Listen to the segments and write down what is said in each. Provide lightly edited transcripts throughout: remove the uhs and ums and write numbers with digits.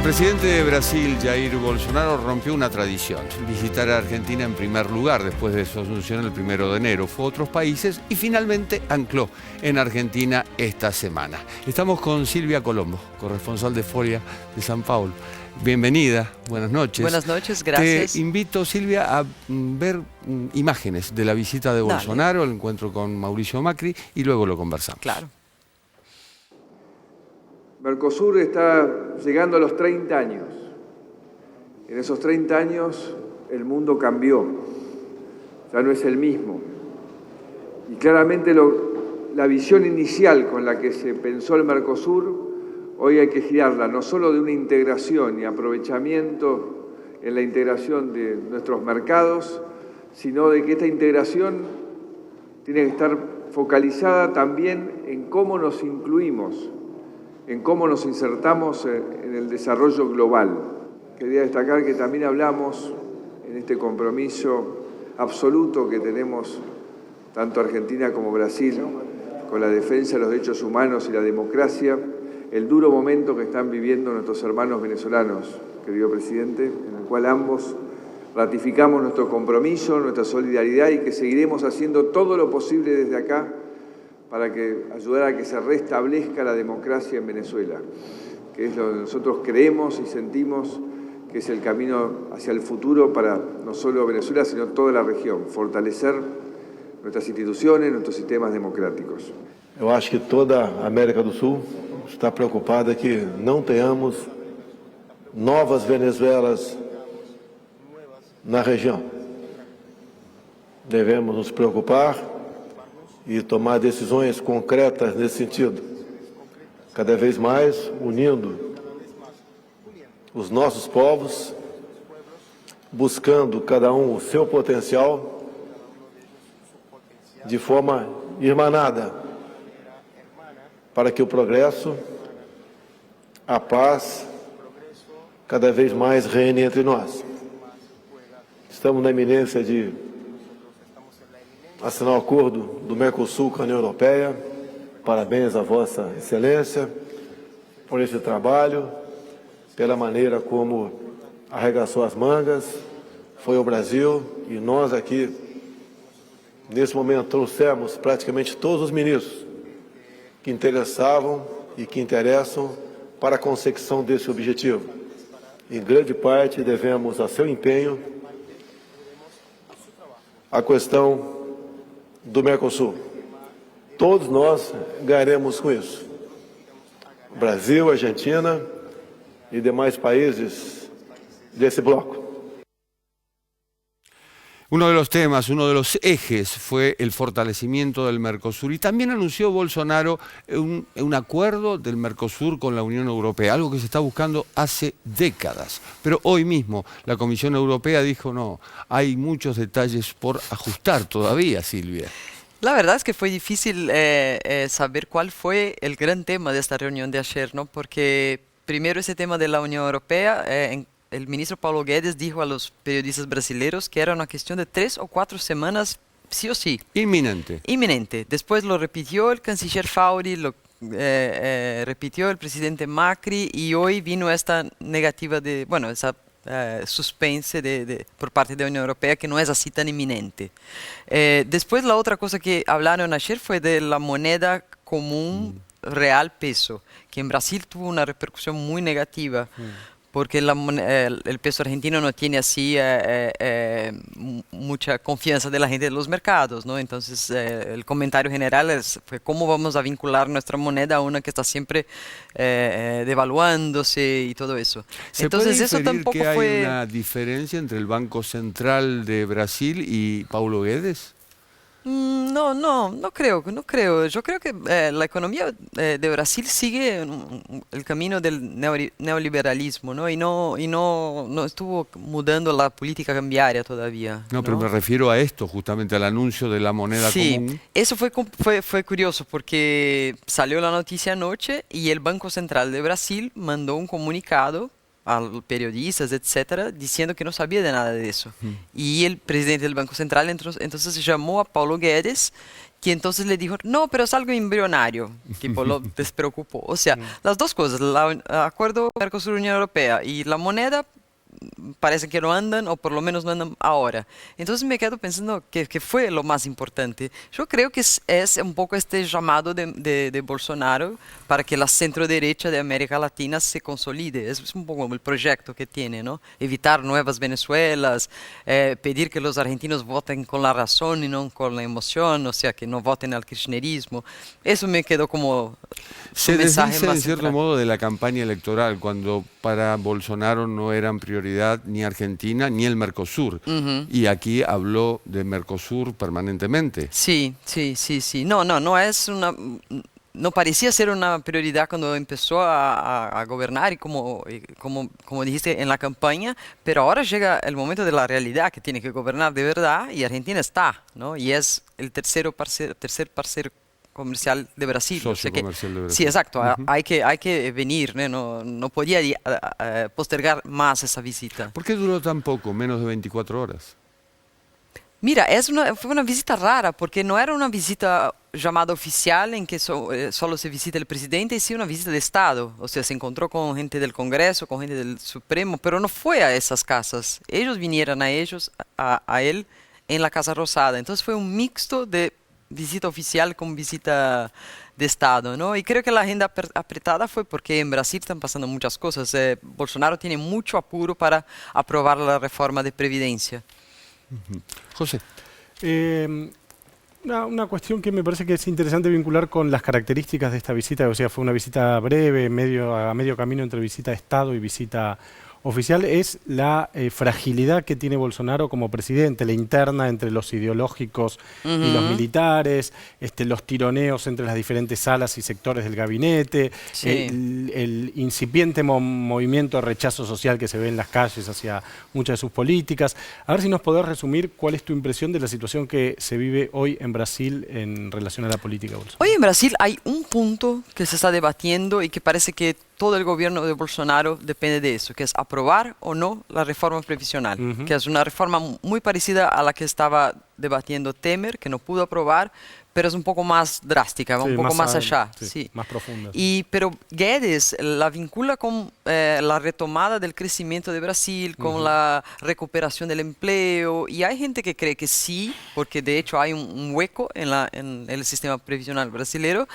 El presidente de Brasil, Jair Bolsonaro, rompió una tradición: visitar a Argentina en primer lugar después de su asunción el 1 de enero. Fue a otros países y finalmente ancló en Argentina esta semana. Estamos con Silvia Colombo, corresponsal de Folia de San Paulo. Bienvenida, buenas noches. Buenas noches, gracias. Te invito, Silvia, a ver imágenes de la visita de Bolsonaro, el encuentro con Mauricio Macri, y luego lo conversamos. Claro. Mercosur está llegando a los 30 años. En esos 30 años el mundo cambió, ya no es el mismo. Y claramente la visión inicial con la que se pensó el Mercosur, hoy hay que girarla, no solo de una integración y aprovechamiento en la integración de nuestros mercados, sino de que esta integración tiene que estar focalizada también en cómo nos incluimos, en cómo nos insertamos en el desarrollo global. Quería destacar que también hablamos en este compromiso absoluto que tenemos tanto Argentina como Brasil con la defensa de los derechos humanos y la democracia, el duro momento que están viviendo nuestros hermanos venezolanos, querido presidente, en el cual ambos ratificamos nuestro compromiso, nuestra solidaridad y que seguiremos haciendo todo lo posible desde acá para ayudar a que se restablezca la democracia en Venezuela, que es lo que nosotros creemos y sentimos que es el camino hacia el futuro para no solo Venezuela, sino toda la región, fortalecer nuestras instituciones, nuestros sistemas democráticos. Eu acho que toda a América do Sul está preocupada que não tenhamos novas Venezuelas na região. Devemos nos preocupar e tomar decisões concretas nesse sentido, cada vez mais unindo os nossos povos, buscando cada um o seu potencial de forma irmanada, para que o progresso, a paz, cada vez mais reine entre nós. Estamos na iminência de assinar o acordo do Mercosul com a União Europeia. Parabéns a Vossa Excelência por esse trabalho, pela maneira como arregaçou as mangas, foi ao Brasil e nós aqui, nesse momento, trouxemos praticamente todos os ministros que interessavam e que interessam para a consecução desse objetivo. Em grande parte devemos a seu empenho a questão do Mercosul. Todos nós ganharemos com isso. Brasil, Argentina e demais países desse bloco. Uno de los temas, uno de los ejes fue el fortalecimiento del Mercosur, y también anunció Bolsonaro un acuerdo del Mercosur con la Unión Europea, algo que se está buscando hace décadas. Pero hoy mismo la Comisión Europea dijo no, hay muchos detalles por ajustar todavía, Silvia. La verdad es que fue difícil saber cuál fue el gran tema de esta reunión de ayer, ¿no? Porque primero ese tema de la Unión Europea, el ministro Paulo Guedes dijo a los periodistas brasileños que era una cuestión de 3 o 4 semanas, sí o sí. Inminente. Inminente. Después lo repitió el canciller Fauri, lo repitió el presidente Macri, y hoy vino esta negativa de, bueno, esa suspense por parte de la Unión Europea, que no es así tan inminente. Después la otra cosa que hablaron ayer fue de la moneda común real peso, que en Brasil tuvo una repercusión muy negativa. Porque el peso argentino no tiene así mucha confianza de la gente de los mercados, ¿no? Entonces, el comentario general fue cómo vamos a vincular nuestra moneda a una que está siempre devaluándose y todo eso. Entonces, eso tampoco que hay una diferencia entre el Banco Central de Brasil y Paulo Guedes. No creo. Yo creo que la economía de Brasil sigue el camino del neoliberalismo, ¿no? Y no estuvo mudando la política cambiaria todavía. No, pero me refiero a esto, justamente al anuncio de la moneda común. Sí, eso fue curioso porque salió la noticia anoche y el Banco Central de Brasil mandó un comunicado a periodistas, etcétera, diciendo que no sabía de nada de eso. Y el presidente del Banco Central entonces llamó a Paulo Guedes que entonces le dijo, no, pero es algo embrionario, tipo lo despreocupó. O sea, las dos cosas, el acuerdo Mercosur-Unión Europea y la moneda parece que no andan, o por lo menos no andan ahora. Entonces me quedo pensando que fue lo más importante. Yo creo que es un poco este llamado de Bolsonaro para que la centro-derecha de América Latina se consolide. Es un poco el proyecto que tiene, ¿no? Evitar nuevas Venezuelas, pedir que los argentinos voten con la razón y no con la emoción, o sea, que no voten al kirchnerismo. Eso me quedó como Se un mensaje desdice más en cierto central. modo de la campaña electoral, cuando para Bolsonaro no eran prioridad ni Argentina ni el Mercosur. Y aquí habló de Mercosur permanentemente. Sí, sí, sí, sí. No es una... No parecía ser una prioridad cuando empezó a gobernar y como dijiste en la campaña, pero ahora llega el momento de la realidad que tiene que gobernar de verdad y Argentina está, ¿no? Y es el tercer parcero comercial de Brasil. O Socio sea que, comercial de Brasil. sí, exacto. Hay que venir, ¿no? No podía postergar más esa visita. ¿Por qué duró tan poco, menos de 24 horas? Mira, fue una visita rara, porque no era una visita llamada oficial en que solo se visita el presidente, y sí una visita de Estado. O sea, se encontró con gente del Congreso, con gente del Supremo, pero no fue a esas casas. Ellos vinieron a él en la Casa Rosada. Entonces fue un mixto de visita oficial con visita de Estado, ¿no? Y creo que la agenda apretada fue porque en Brasil están pasando muchas cosas. Bolsonaro tiene mucho apuro para aprobar la reforma de Previdencia. José. Una cuestión que me parece que es interesante vincular con las características de esta visita, o sea, fue una visita breve, a medio camino entre visita de Estado y visita oficial, es la fragilidad que tiene Bolsonaro como presidente, la interna entre los ideológicos y los militares, los tironeos entre las diferentes salas y sectores del gabinete, Sí. el incipiente movimiento de rechazo social que se ve en las calles hacia muchas de sus políticas. A ver si nos podés resumir cuál es tu impresión de la situación que se vive hoy en Brasil en relación a la política de Bolsonaro. Hoy en Brasil hay un punto que se está debatiendo y que parece que todo el gobierno de Bolsonaro depende de eso, que es aprobar o no la reforma previsional, que es una reforma muy parecida a la que estaba debatiendo Temer, que no pudo aprobar, pero es un poco más drástica, va Sí, un poco más adentro, allá. sí, Sí. más profunda. Pero Guedes la vincula con la retomada del crecimiento de Brasil, con la recuperación del empleo, y hay gente que cree que sí, porque de hecho hay un hueco en el sistema previsional brasileño.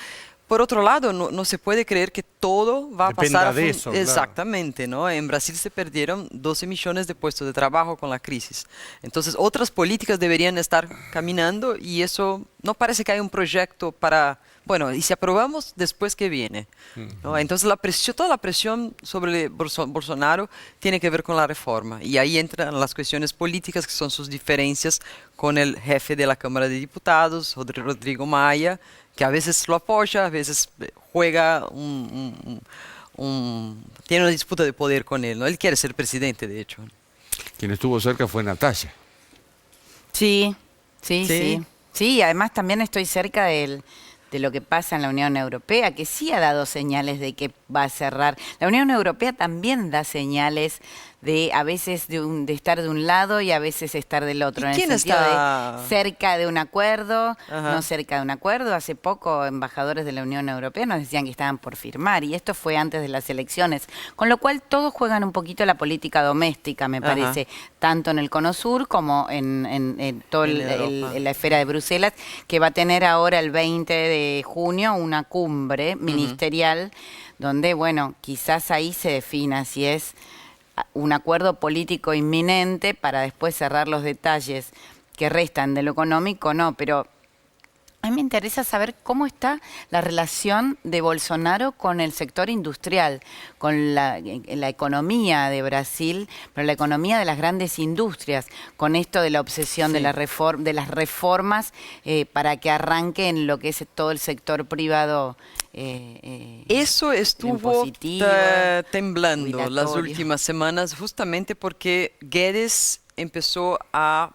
Por otro lado, no se puede creer que todo va a Dependa pasar de eso, claro. Exactamente, ¿no? En Brasil se perdieron 12 millones de puestos de trabajo con la crisis. Entonces, otras políticas deberían estar caminando y eso no parece que hay un proyecto para... Bueno, y si aprobamos, después ¿qué viene? ¿No? Entonces, toda la presión sobre Bolsonaro tiene que ver con la reforma. Y ahí entran las cuestiones políticas, que son sus diferencias con el jefe de la Cámara de Diputados, Rodrigo Maia, que a veces lo apoya, a veces juega tiene una disputa de poder con él, ¿no? Él quiere ser presidente, de hecho. Quien estuvo cerca fue Natalia. Sí, sí, ¿Sí? sí. Sí, además también estoy cerca de lo que pasa en la Unión Europea, que sí ha dado señales de que va a cerrar. La Unión Europea también da señales de a veces de estar de un lado y a veces estar del otro. ¿Y en quién el sentido está? de cerca de un acuerdo, Ajá. no cerca de un acuerdo. Hace poco embajadores de la Unión Europea nos decían que estaban por firmar y esto fue antes de las elecciones. Con lo cual todos juegan un poquito la política doméstica, me Ajá. parece, tanto en el Cono Sur como en todo En Europa. la esfera de Bruselas, que va a tener ahora el 20 de junio una cumbre ministerial donde, bueno, quizás ahí se defina si es un acuerdo político inminente para después cerrar los detalles que restan de lo económico, no, pero a mí me interesa saber cómo está la relación de Bolsonaro con el sector industrial, con la economía de Brasil, pero la economía de las grandes industrias, con esto de la obsesión de las reformas para que arranque en lo que es todo el sector privado. Eso estuvo impositivo, temblando las jubilatorio. últimas semanas justamente porque Guedes empezó a...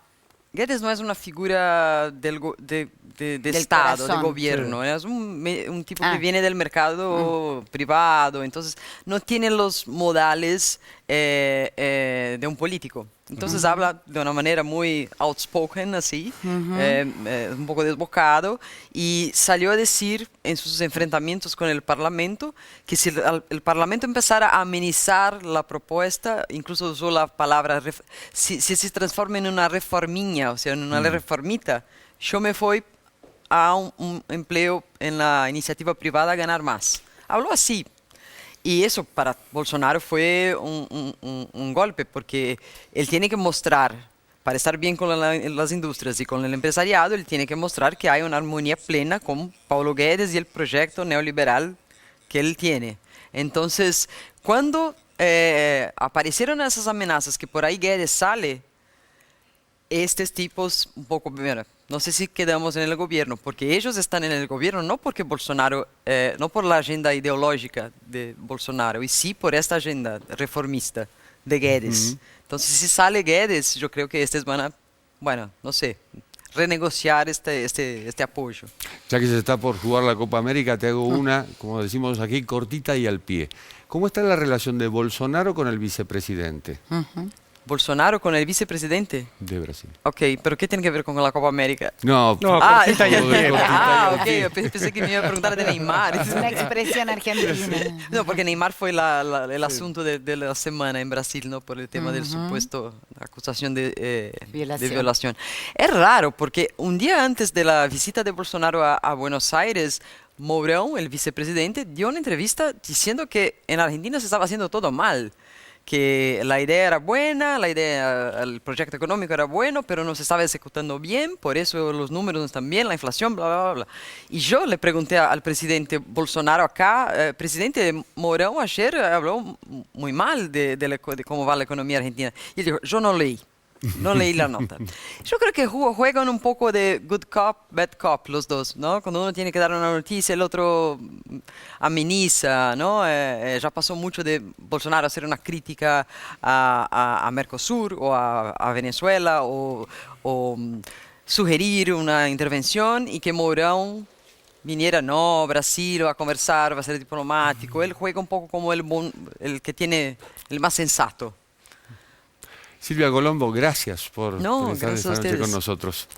Guedes no es una figura de Estado, de corazón. gobierno, es un tipo que Ah. viene del mercado privado, entonces no tiene los modales de un político. Entonces habla de una manera muy outspoken, así, un poco desbocado, y salió a decir en sus enfrentamientos con el Parlamento que si el Parlamento empezara a amenizar la propuesta, incluso usó la palabra, si se transforma en una reformiña, o sea, en una reformita, yo me voy a un empleo en la iniciativa privada a ganar más. Habló así. Y eso para Bolsonaro fue un golpe, porque él tiene que mostrar, para estar bien con las industrias y con el empresariado, él tiene que mostrar que hay una armonía plena con Paulo Guedes y el proyecto neoliberal que él tiene. Entonces, cuando aparecieron esas amenazas que por ahí Guedes sale, estos tipos un poco, mira, no sé si quedamos en el gobierno, porque ellos están en el gobierno no porque Bolsonaro, no por la agenda ideológica de Bolsonaro, y sí por esta agenda reformista de Guedes. Entonces, si sale Guedes, yo creo que estos van a, bueno, no sé, renegociar este apoyo. Ya que se está por jugar la Copa América, te hago una, como decimos aquí, cortita y al pie. ¿Cómo está la relación de Bolsonaro con el vicepresidente Bolsonaro con el vicepresidente. de Brasil? Ok, pero ¿qué tiene que ver con la Copa América? No, cortita y al pie. Ok, yo pensé que me iba a preguntar de Neymar. Es una expresión argentina. No, porque Neymar fue el asunto de la semana en Brasil, ¿no? Por el tema del supuesto acusación de violación. Es raro, porque un día antes de la visita de Bolsonaro a Buenos Aires, Mourão, el vicepresidente, dio una entrevista diciendo que en Argentina se estaba haciendo todo mal, que la idea era buena, el proyecto económico era bueno, pero no se estaba ejecutando bien, por eso los números no están bien, la inflación, bla, bla, bla. Y yo le pregunté al presidente Bolsonaro acá, presidente Mourão ayer habló muy mal de cómo va la economía argentina. Y él dijo, yo no leí la nota. Yo creo que juegan un poco de good cop, bad cop los dos, ¿no? Cuando uno tiene que dar una noticia, el otro ameniza, ¿no? Ya pasó mucho de Bolsonaro hacer una crítica a Mercosur o a Venezuela o sugerir una intervención y que Mourão viniera, no, Brasil va a conversar, va a ser diplomático. Él juega un poco como el que tiene el más sensato. Silvia Colombo, gracias por estar gracias esta a noche ustedes. con nosotros.